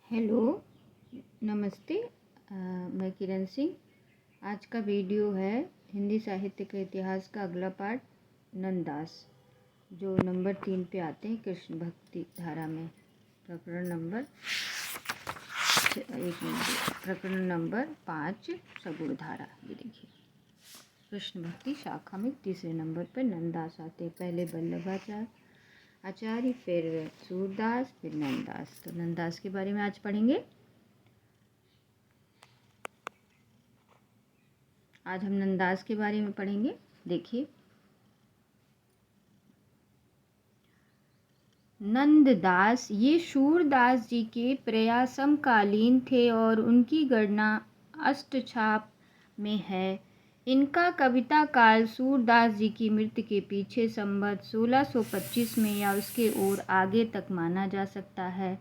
Hello, नमस्ते। मैं किरण सिंह। आज का वीडियो है हिंदी साहित्य के इतिहास का अगला पार्ट, नंददास, जो नंबर 3 पे आते हैं कृष्ण भक्ति धारा में। प्रकरण नंबर 5 सगुण धारा। ये देखिए, कृष्ण भक्ति शाखा में तीसरे नंबर पर नंददास आते हैं। पहले वल्लभाचार्य आचार्य, फिर सूरदास, फिर नंददास। तो नंददास के बारे में आज पढ़ेंगे। आज हम नंददास के बारे में पढ़ेंगे। देखिए, नंददास ये सूरदास जी के प्राय समकालीन थे और उनकी गणना अष्टछाप में है। इनका कविता काल सूरदास जी की मृत्यु के पीछे संवत 1625 में या उसके और आगे तक माना जा सकता है।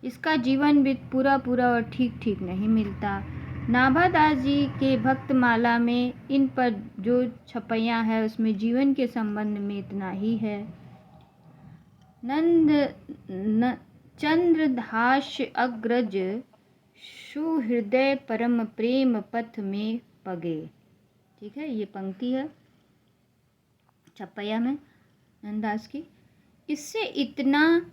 इसका जीवन वृत्त पूरा और ठीक नहीं मिलता। नाभादास जी के भक्तमाला में इन पर जो छपैयाँ है उसमें जीवन के संबंध में इतना ही है। चंद्रहास अग्रज सुहृदय परम प्रेम पथ में पगे। ठीक है, ये पंक्ति है छपैया में नंददास की। इससे इतना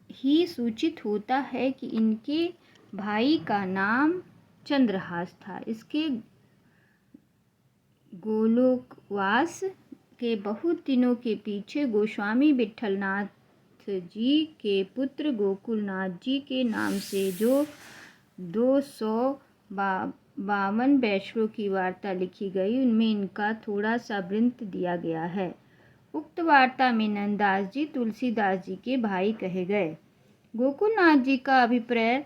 ही सूचित होता है कि इनके भाई का नाम चंद्रहास था। इसके गोलोकवास के बहुत दिनों के पीछे गोस्वामी विट्ठलनाथ जी के पुत्र गोकुलनाथ जी के नाम से जो 252 वैष्णवों की वार्ता लिखी गई, उनमें इनका थोड़ा सा वृत्त दिया गया है। उक्त वार्ता में नंददास जी तुलसीदास जी के भाई कहे गए। गोकुलनाथ जी का अभिप्राय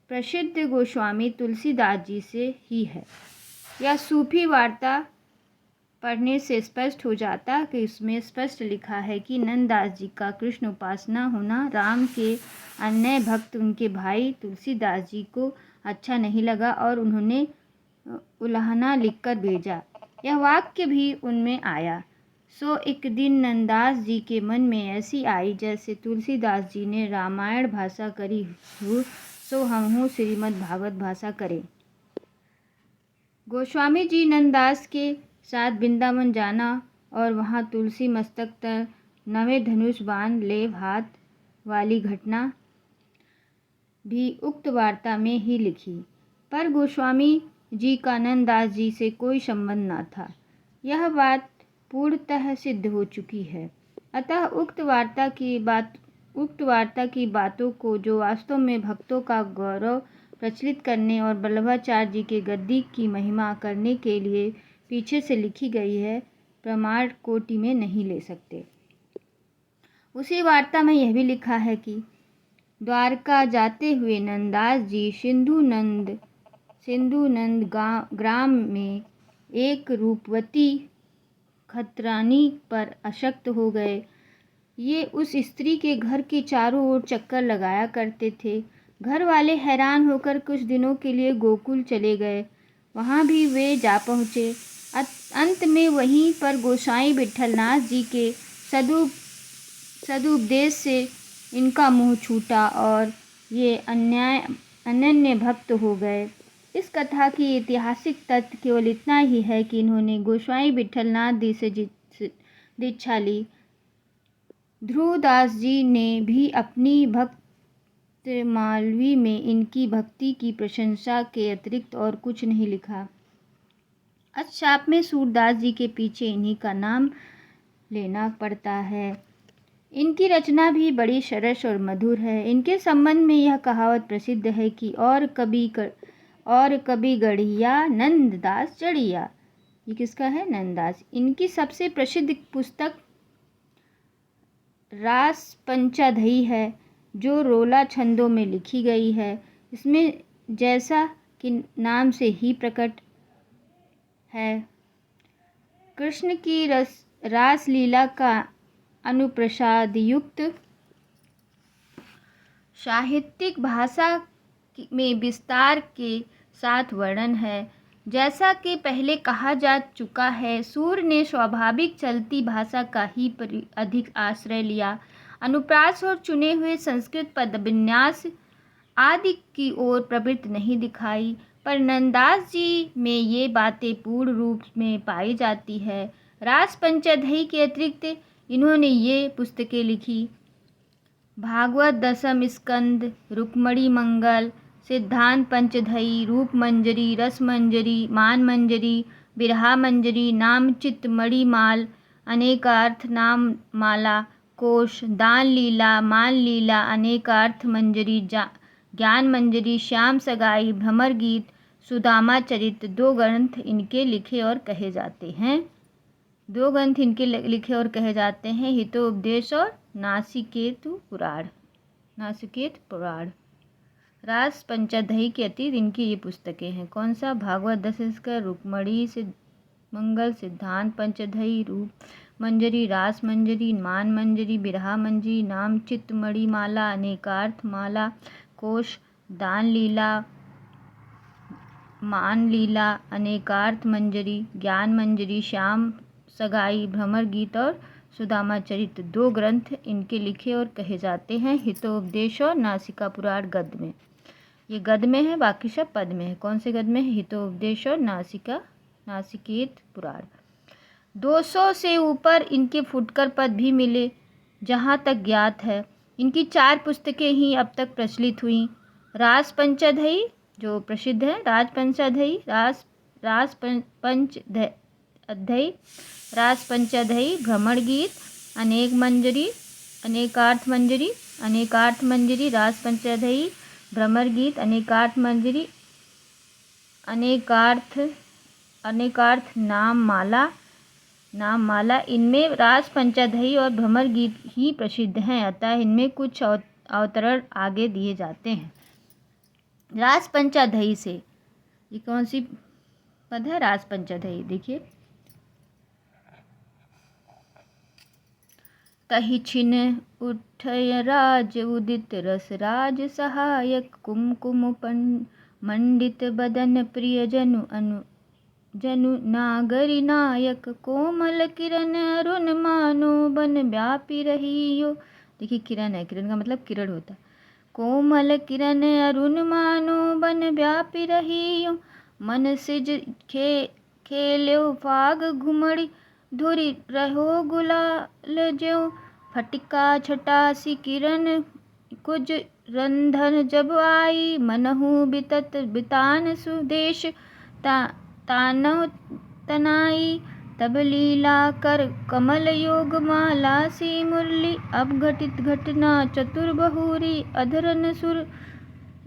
प्रसिद्ध गोस्वामी तुलसीदास जी से ही है। यह सूफी वार्ता पढ़ने से स्पष्ट हो जाता कि इसमें स्पष्ट लिखा है कि नंददास जी का कृष्ण उपासना होना राम के अन्य भक्त उनके भाई तुलसीदास जी को अच्छा नहीं लगा और उन्होंने उल्हाना लिखकर भेजा। यह वाक्य भी उनमें आया। सो एक दिन नंददास जी के मन में ऐसी आई जैसे तुलसीदास जी ने रामायण भाषा करी हो, सो हमहू श्रीमद् भागवत भाषा करें। गोस्वामी जी नंददास के साथ वृंदावन जाना और वहाँ तुलसी मस्तक तर नवे धनुष बाण ले हाथ वाली घटना भी उक्त वार्ता में ही लिखी। पर गोस्वामी जी का नंददास जी से कोई संबंध न था। यह बात पूर्णतः सिद्ध हो चुकी है। अतः उक्त वार्ता की बातों को, जो वास्तव में भक्तों का गौरव प्रचलित करने और वल्लभाचार्य जी के गद्दी की महिमा करने के लिए पीछे से लिखी गई है, प्रमाण कोटि में नहीं ले सकते। उसी वार्ता में यह भी लिखा है कि द्वारका जाते हुए नंददास जी सिंधुनंद ग्राम में एक रूपवती खतरानी पर आसक्त हो गए। ये उस स्त्री के घर के चारों ओर चक्कर लगाया करते थे। घर वाले हैरान होकर कुछ दिनों के लिए गोकुल चले गए। वहाँ भी वे जा पहुँचे। अंत में वहीं पर गोसाई विट्ठलनाथ जी के सदुपदेश से इनका मुँह छूटा और ये अनन्य भक्त हो गए। इस कथा की ऐतिहासिक तथ्य केवल इतना ही है कि इन्होंने गोसाई विट्ठलनाथ जी से दीक्षा ली। ध्रुवदास जी ने भी अपनी भक्तमालवी में इनकी भक्ति की प्रशंसा के अतिरिक्त और कुछ नहीं लिखा। अष्टछाप में सूरदास जी के पीछे इन्हीं का नाम लेना पड़ता है। इनकी रचना भी बड़ी सरस और मधुर है। इनके संबंध में यह कहावत प्रसिद्ध है कि और कभी गढ़िया नंददास चढ़िया। ये किसका है? नंददास। इनकी सबसे प्रसिद्ध पुस्तक रास पंचाध्यायी है, जो रोला छंदों में लिखी गई है। इसमें जैसा कि नाम से ही प्रकट है, कृष्ण की रास लीला का अनुप्रसाद युक्त साहित्यिक भाषा में विस्तार के साथ वर्णन है। जैसा कि पहले कहा जा चुका है, सूर ने स्वाभाविक चलती भाषा का ही अधिक आश्रय लिया। अनुप्रास और चुने हुए संस्कृत पदविन्यास आदि की ओर प्रवृत्ति नहीं दिखाई, पर नंददास जी में ये बातें पूर्ण रूप में पाई जाती है। रास पंचदही के अतिरिक्त इन्होंने ये पुस्तकें लिखी: भागवत दशम स्कंद, रुक्मणी मंगल, सिद्धांत पंचदही, रूप मंजरी, रस मंजरी, मान मंजरी, बिरहा मंजरी, नामचित मणिमाल, अनेकार्थ नाम माला कोश, दान लीला, मान लीला, अनेकार्थ मंजरी, ज्ञान मंजरी, श्याम सगाई, भ्रमर गीत, सुदामा चरित। 2 ग्रंथ इनके लिखे और कहे जाते हैं। 2 ग्रंथ इनके लिखे और कहे जाते हैं: हितोपदेश और नासिकेतु पुराण। नासिकेत पुराण। रास पंचदही के अतीत इनकी ये पुस्तकें हैं। कौन सा? भागवत दशस्कर, रुक्मणी मंगल, सिद्धांत पंचदही, रूप मंजरी, रास मंजरी, मान मंजरी, बिरहा मंजरी, नाम चित्त मणिमाला, अनेकार्थ माला कोश, दान लीला, मान लीला, अनेकार्थ मंजरी, ज्ञान मंजरी, श्याम सगाई, भ्रमर गीत और सुदामा चरित। 2 ग्रंथ इनके लिखे और कहे जाते हैं। हितोपदेश और नासिका पुराण गद्य में। ये गद्य में है, बाकी सब पद में है। कौन से गद्य में है? हितोपदेश और नासिकेत पुराण। 200 से ऊपर इनके फुटकर पद भी मिले। जहाँ तक ज्ञात है इनकी 4 पुस्तकें ही अब तक प्रचलित हुई: रास पंचदही जो प्रसिद्ध है, रास पंचदही, रास पंचदही, भ्रमर गीत, अनेकार्थ मंजरी, रास पंचदही, भ्रमर गीत, अनेकार्थ मंजरी, अनेकार्थ नाम माला। इनमें रास पंचदही और भ्रमर गीत ही प्रसिद्ध हैं, अतः इनमें कुछ अवतरण आगे दिए जाते हैं। रास पंचदही से ये कौन सी पद है? रास पंचदही। देखिए: तहि छिन उठय राज उदित, रस राज सहायक, कुमकुम मंडित बदन, प्रिय जनु नागरी नायक, कोमल किरण अरुण मानो, बन व्यापी रहियो। देखिए किरण है, किरण का मतलब किरण होता है। कोमल किरण अरुण मानो, बन व्यापी रहियो, मन सिज खेल्यो फाग घुमड़ी, धुरि रहो गुलाल ज्यों, फटिका छटासी किरण कुज रंधन जब आई, मनहु बितत बितान सुदेश, तानव तनाई, तब लीला कर कमल योग माला सी मुरली, अब घटित घटना चतुर बहुरी, अधरन सुर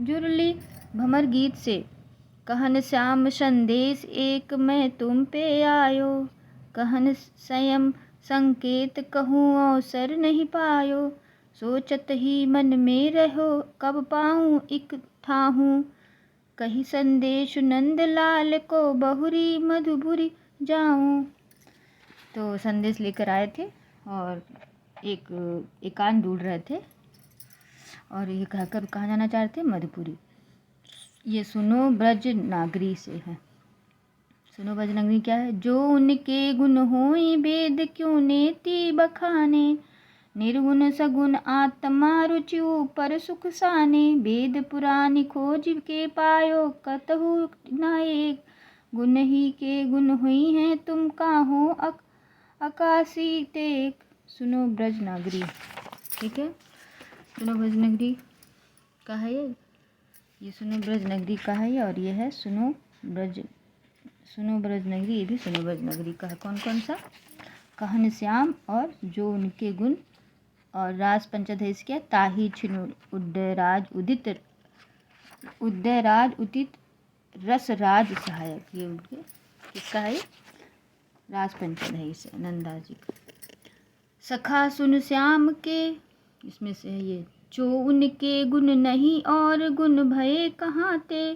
जुरली। भ्रमर गीत से: कहन श्याम संदेश एक, मैं तुम पे आयो, कहन स्वयं संकेत कहूँ अवसर नहीं पायो, सोचत ही मन में रहो कब पाऊँ इक ठाहूँ, कही संदेश नंद लाल को बहुरी मधुपुरी जाऊँ। तो संदेश लेकर आए थे और एक एकांत ढूंढ रहे थे और ये कहकर कहाँ जाना चाह रहे थे? मधुपुरी। ये सुनो ब्रज नागरी से है। सुनो ब्रज नागरी क्या है? जो उनके गुण होई वेद क्यों नेति बखाने, निर्गुण सगुण आत्मा रुचि ऊपर सुख साने, वेद पुराण खोज के पायो कतहु न एक, गुण ही के गुण हुई हैं तुम काहो आकाशी टेक। सुनो ब्रज नागरी। ठीक है, सुनो ब्रज नगरी का है ये सुनो ब्रज नगरी का है और ये है सुनो ब्रज नगरी। ये भी सुनो ब्रज नगरी का है। कौन कौन सा? कहन श्याम और जो उनके गुण, और रास पंचदश क्या? ताही छिन उदयराज उदित रस राज सहायक। ये उनके किसका है? रास पंचदश से नंदा जी का। सखा सुन श्याम के, इसमें से है ये, जो उनके गुण नहीं और गुण भये कहाँ ते,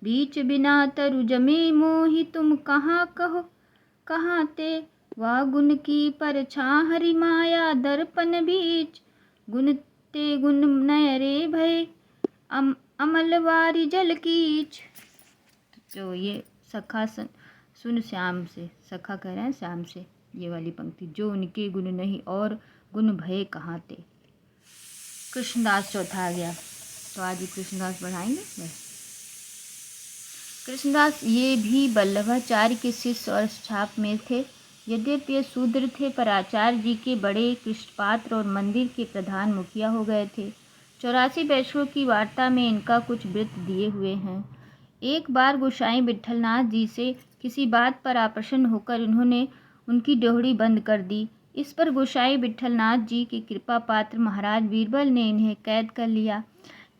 बीच बिना तरु जमे मोहि तुम कहाँ कहो कहाँ ते, वह गुण की परछां हरि माया दर्पण बीच, गुण ते गुण नय रे भय अमल वारी जल कीच। तो ये सखा सुन श्याम से, सखा कह रहे हैं श्याम से ये वाली पंक्ति, जो उनके गुण नहीं और गुण भये कहाँ ते। कृष्णदास चौथा आ गया। तो आज कृष्णदास बढ़ाएंगे। कृष्णदास ये भी वल्लभाचार्य के शिष्य और छाप में थे। यद्यपि ये शूद्र थे पर आचार्य जी के बड़े कृष्णपात्र और मंदिर के प्रधान मुखिया हो गए थे। 84 वैष्णवों की वार्ता में इनका कुछ वृत्त दिए हुए हैं। एक बार गोसाई विट्ठलनाथ जी से किसी बात पर आप्रसन्न होकर इन्होंने उनकी डोहड़ी बंद कर दी। इस पर गोसाई विट्ठलनाथ जी के कृपा पात्र महाराज बीरबल ने इन्हें कैद कर लिया।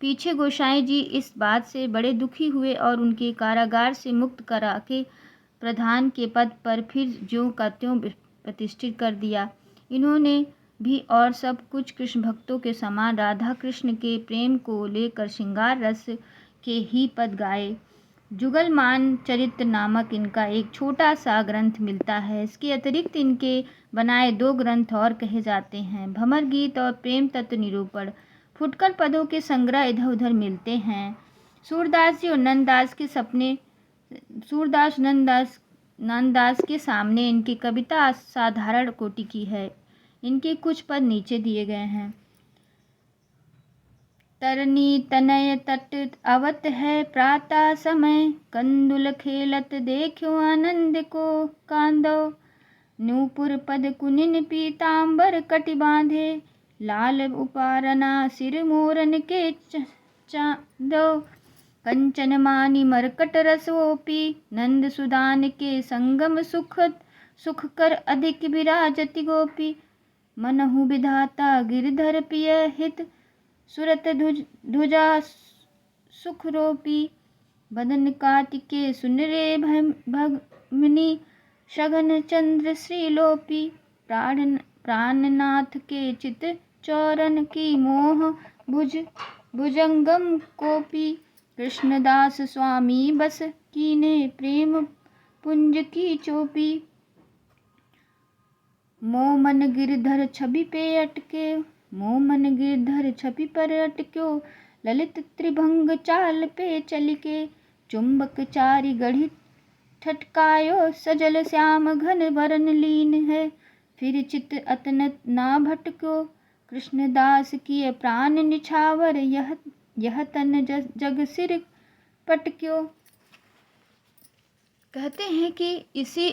पीछे गोसाई जी इस बात से बड़े दुखी हुए और उनके कारागार से मुक्त करा के प्रधान के पद पर फिर ज्यों का त्यों प्रतिष्ठित कर दिया। इन्होंने भी और सब कुछ कृष्ण भक्तों के समान राधा कृष्ण के प्रेम को लेकर श्रृंगार रस के ही पद गाए। जुगलमान चरित्र नामक इनका एक छोटा सा ग्रंथ मिलता है। इसके अतिरिक्त इनके बनाए 2 ग्रंथ और कहे जाते हैं, भमर गीत और प्रेम तत्व निरूपण। फुटकर पदों के संग्रह इधर उधर मिलते हैं। सूरदास जी और नंददास के सामने इनकी कविता साधारण कोटि की है। इनके कुछ पद नीचे दिए गए हैं। तरनी तनय तट अवत है प्रातः समय, कंदुल खेलत देखो आनंद को कांदो। नूपुर पद कुनिन पीताम्बर कटि बांधे, लाल उपारना सिर मोरन के चांदो। कंचन मानी मरकट रसोपी, नंद सुदान के संगम सुख कर अधिक विराजति गोपी। मनहु विधाता गिरधर पिय हित, सुरत ध्वजा सुखरोपी। बदन कार्तिके सुनरे भगमनी, शगन चंद्र श्रीलोपी। प्राणनाथ के चित चौरन की मोह भुजंगम कोपी। कृष्णदास स्वामी बस कीने प्रेम पुंज की चोपी। मोमन गिरधर छवि पर अटक्यो, ललित त्रिभंग चाल पे चलिके। चुंबक चारि गढ़ी ठटकायो, सजल श्याम घन वरन लीन है। फिर चित अतन ना भटक्यो, कृष्णदास किए प्राण निछावर। यह तन जग सिर पटक्यो। कहते हैं कि इसी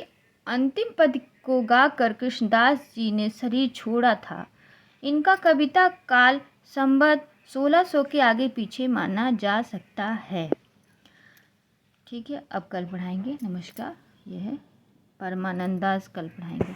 अंतिम पद को गाकर कृष्णदास जी ने शरीर छोड़ा था। इनका कविता काल संवत 1600 के आगे पीछे माना जा सकता है। ठीक है, अब कल पढ़ाएंगे। नमस्कार। यह है परमानंद दास, कल पढ़ाएंगे।